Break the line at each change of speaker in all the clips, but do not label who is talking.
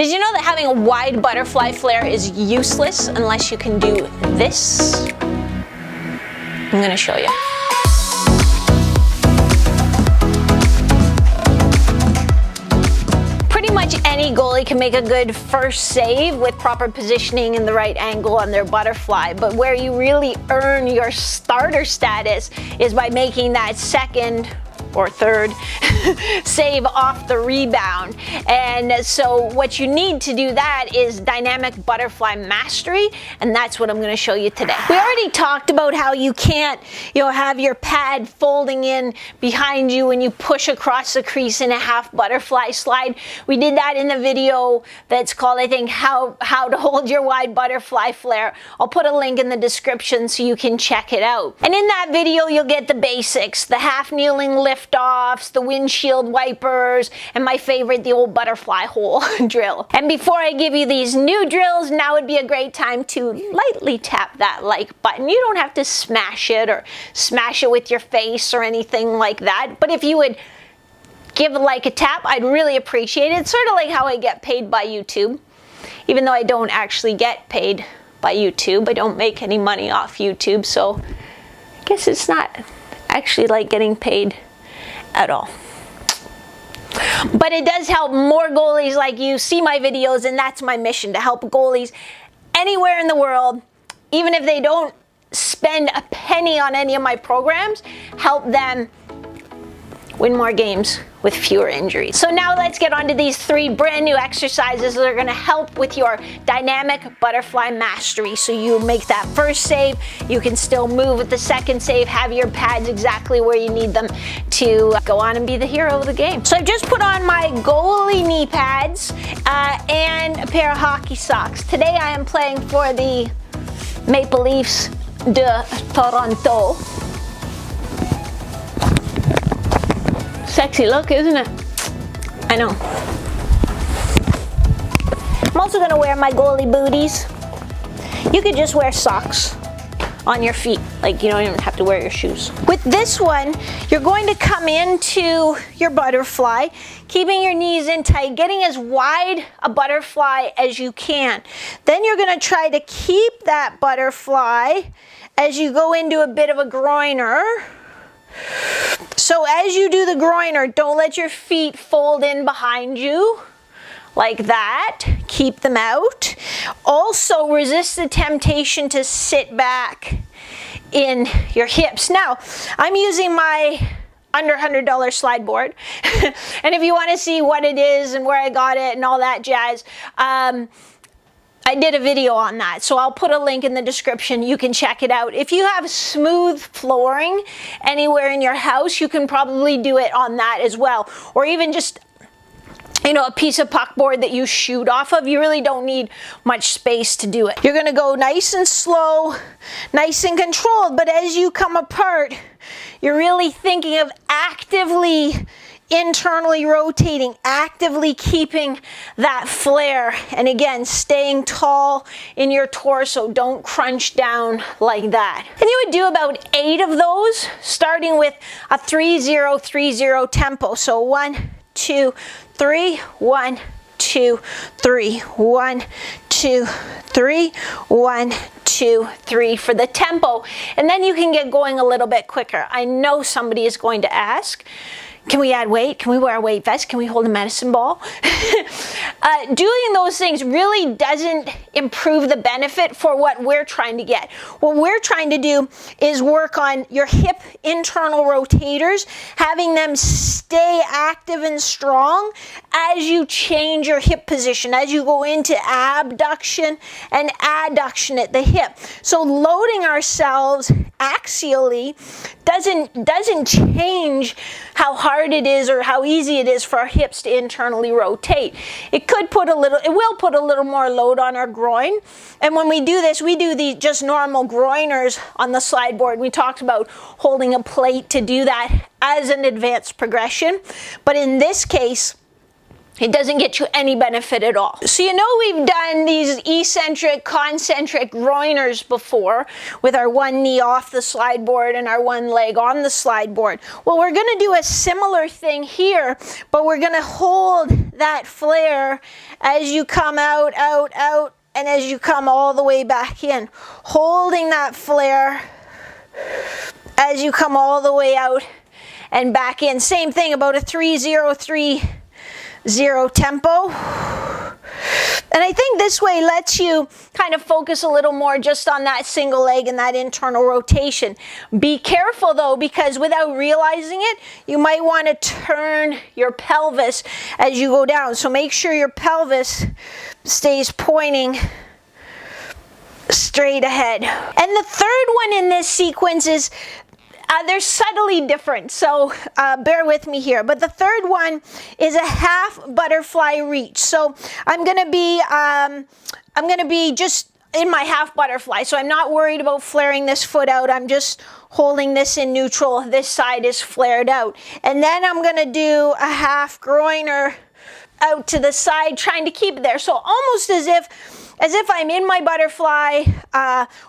Did you know that having a wide butterfly flare is useless unless you can do this? I'm going to show you. Pretty much any goalie can make a good first save with proper positioning and the right angle on their butterfly, but where you really earn your starter status is by making that second or third save off the rebound. And so what you need to do that is dynamic butterfly mastery, and that's what I'm going to show you today. We already talked about how you can't, have your pad folding in behind you when you push across the crease in a half butterfly slide. We did that in the video that's called, I think, how to hold your wide butterfly flare. I'll put a link in the description so you can check it out. And in that video you'll get the basics, the half kneeling lift offs, the windshield wipers, and my favorite, the old butterfly hole drill. And before I give you these new drills, now would be a great time to lightly tap that like button. You don't have to smash it or smash it with your face or anything like that, but if you would give like a tap, I'd really appreciate it. It's sort of like how I get paid by YouTube, even though I don't actually get paid by YouTube. I don't make any money off YouTube, so I guess it's not actually like getting paid at all. But it does help more goalies like you see my videos, and that's my mission, to help goalies anywhere in the world, even if they don't spend a penny on any of my programs, help them win more games with fewer injuries. So now let's get on to these 3 brand new exercises that are going to help with your dynamic butterfly mastery. So you make that first save, you can still move with the second save, have your pads exactly where you need them to go on and be the hero of the game. So I've just put on my goalie knee pads and a pair of hockey socks. Today I am playing for the Maple Leafs de Toronto. Sexy look, isn't it? I know. I'm also going to wear my goalie booties. You could just wear socks on your feet, like you don't even have to wear your shoes. With this one, you're going to come into your butterfly, keeping your knees in tight, getting as wide a butterfly as you can. Then you're going to try to keep that butterfly as you go into a bit of a groiner. So as you do the groiner, don't let your feet fold in behind you like that. Keep them out. Also resist the temptation to sit back in your hips. Now, I'm using my under $100 slide board. And if you want to see what it is and where I got it and all that jazz, I did a video on that, so I'll put a link in the description. You can check it out. If you have smooth flooring anywhere in your house, you can probably do it on that as well. Or even just, a piece of puckboard that you shoot off of. You really don't need much space to do it. You're going to go nice and slow, nice and controlled, but as you come apart, you're really thinking of actively internally rotating, actively keeping that flare, and again, staying tall in your torso. Don't crunch down like that. And you would do about 8 of those, starting with a 3-0-3-0 tempo. So 1, 2, 3, 1, 2, 3, 1, 2, 3, 1, 2, 3 for the tempo. And then you can get going a little bit quicker. I know somebody is going to ask, can we add weight? Can we wear a weight vest? Can we hold a medicine ball? Doing those things really doesn't improve the benefit for what we're trying to get. What we're trying to do is work on your hip internal rotators, having them stay active and strong as you change your hip position, as you go into abduction and adduction at the hip. So loading ourselves axially doesn't change how hard it is or how easy it is for our hips to internally rotate. It will put a little more load on our groin. And when we do this, we do these just normal groiners on the slide board. We talked about holding a plate to do that as an advanced progression. But in this case, It doesn't get you any benefit at all. So you know we've done these eccentric, concentric groiners before with our one knee off the slide board and our one leg on the slide board. Well, we're gonna do a similar thing here, but we're gonna hold that flare as you come out, out, out, and as you come all the way back in. Holding that flare as you come all the way out and back in. Same thing, about a 3-0-3-0 tempo. And I think this way lets you kind of focus a little more just on that single leg and that internal rotation. Be careful though, because without realizing it, you might want to turn your pelvis as you go down. So make sure your pelvis stays pointing straight ahead. And the third one in this sequence is they're subtly different, so bear with me here. But the third one is a half butterfly reach. So I'm gonna be just in my half butterfly. So I'm not worried about flaring this foot out. I'm just holding this in neutral. This side is flared out. And then I'm gonna do a half groiner out to the side, trying to keep it there. So almost as if I'm in my butterfly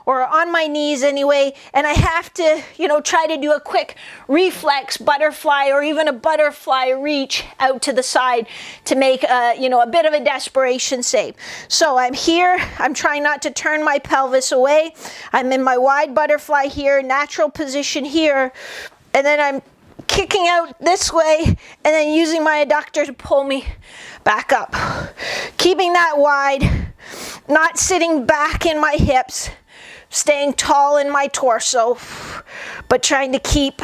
or on my knees anyway, and I have to, you know, try to do a quick reflex butterfly or even a butterfly reach out to the side to make you know, a bit of a desperation save. So I'm here, I'm trying not to turn my pelvis away. I'm in my wide butterfly here, natural position here, and then I'm kicking out this way and then using my adductor to pull me back up. Keeping that wide, not sitting back in my hips, staying tall in my torso, but trying to keep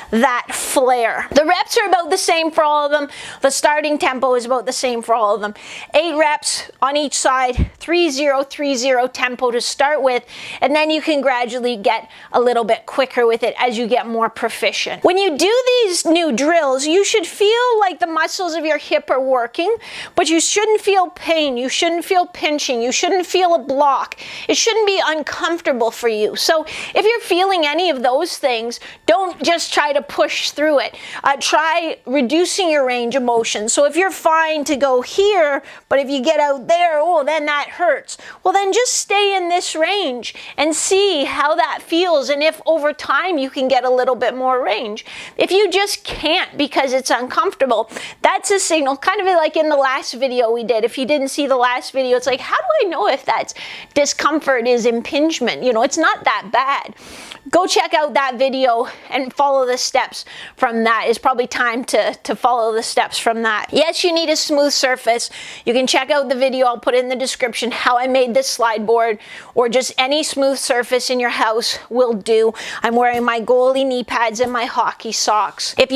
that flare. The reps are about the same for all of them. The starting tempo is about the same for all of them. 8 reps on each side, 3-0-3-0 tempo to start with, and then you can gradually get a little bit quicker with it as you get more proficient. When you do these new drills, you should feel like the muscles of your hip are working, but you shouldn't feel pain, you shouldn't feel pinching, you shouldn't feel a block. It shouldn't be uncomfortable for you. So if you're feeling any of those things, don't just try to push through it. Try reducing your range of motion. So if you're fine to go here, but if you get out there, oh, then that hurts. Well, then just stay in this range and see how that feels, and if over time you can get a little bit more range. If you just can't because it's uncomfortable, that's a signal, kind of like in the last video we did. If you didn't see the last video, it's like, how do I know if that's discomfort is impingement? You know, it's not that bad. Go check out that video and follow the steps from that. It's probably time to follow the steps from that. Yes, you need a smooth surface. You can check out the video, I'll put it in the description, how I made this slide board, or just any smooth surface in your house will do. I'm wearing my goalie knee pads and my hockey socks. If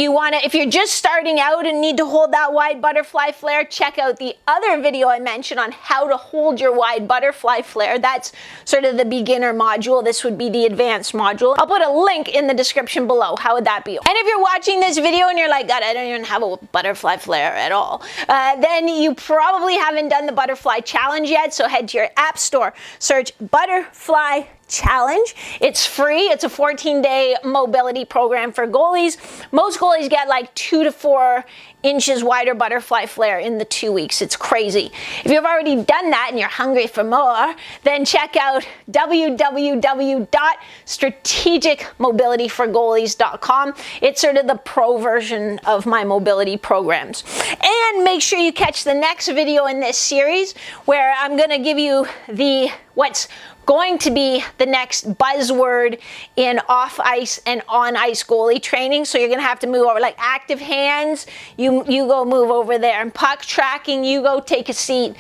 you're just starting out and need to hold that wide butterfly flare, check out the other video I mentioned on how to hold your wide butterfly flare. That's sort of the beginner module. This would be the advanced module. I'll put a link in the description below. How would that be? And if you're watching this video and you're like, God, I don't even have a butterfly flare at all, then you probably haven't done the butterfly challenge yet. So head to your app store, search butterfly challenge. It's free. It's a 14-day mobility program for goalies. Most goalies get like 2 to 4 inches wider butterfly flare in the 2 weeks. It's crazy. If you've already done that and you're hungry for more, then check out www.strategicmobilityforgoalies.com. It's sort of the pro version of my mobility programs. And make sure you catch the next video in this series where I'm going to give you what's going to be the next buzzword in off-ice and on-ice goalie training. So you're going to have to move over, like active hands, you go move over there, and puck tracking, you go take a seat.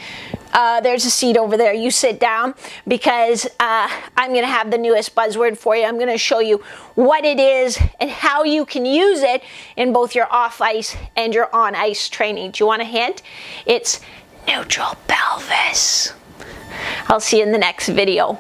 There's a seat over there, you sit down, because I'm going to have the newest buzzword for you. I'm going to show you what it is and how you can use it in both your off-ice and your on-ice training. Do you want a hint? It's neutral pelvis. I'll see you in the next video.